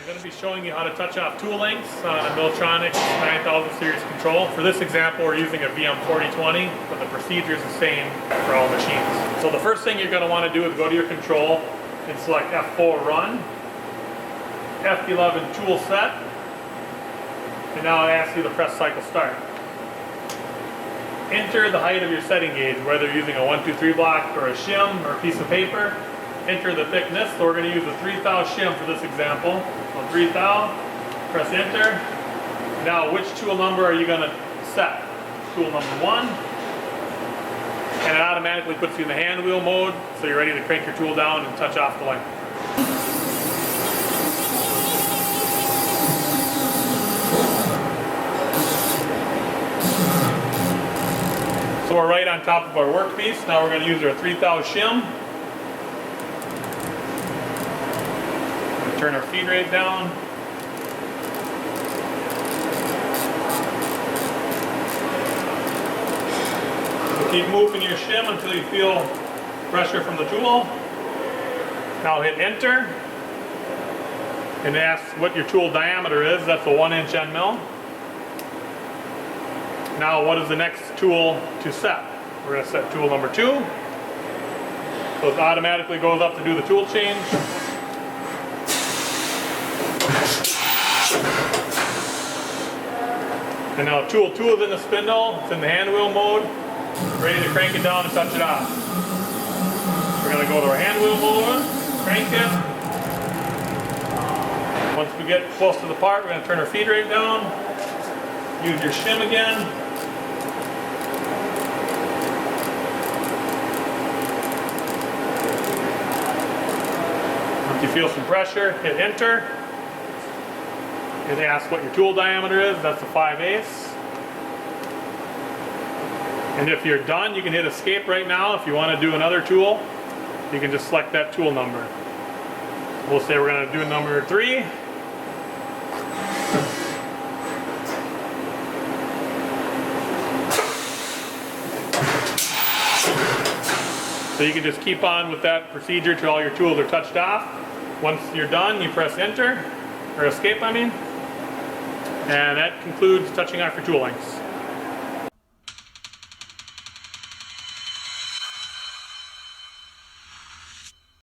going to be showing you how to touch off tool lengths on a Milltronics 9000 series control. For this example, we're using a VM4020, but the procedure is the same for all machines. So the first thing you're going to want to do is go to your control and select F4 run, F11 tool set, and now I ask you to press cycle start. Enter the height of your setting gauge, whether you're using a 1-2-3 block or a shim or a piece of paper. Enter the thickness, so we're going to use a 3 thou shim for this example. So 3 thou, press enter. Now which tool number are you going to set? Tool number 1. And it automatically puts you in the hand wheel mode, so you're ready to crank your tool down and touch off the length. So we're right on top of our workpiece. Now we're going to use our 3 thou shim. Turn our feed rate down. So keep moving your shim until you feel pressure from the tool. Now hit enter. And ask what your tool diameter is. That's a 1-inch end mill. Now what is the next tool to set? We're going to set tool number 2. So it automatically goes up to do the tool change. And now tool 2 is in the spindle, it's in the hand wheel mode, ready to crank it down and touch it off. We're going to go to our hand wheel mode, crank it. Once we get close to the part, we're going to turn our feed rate down, use your shim again. Once you feel some pressure, hit enter. It asks what your tool diameter is, that's a 5/8. And if you're done, you can hit escape right now. If you want to do another tool, you can just select that tool number. We'll say we're going to do number 3. So you can just keep on with that procedure till all your tools are touched off. Once you're done, you press enter, or escape I mean. And that concludes touching off your tool lengths.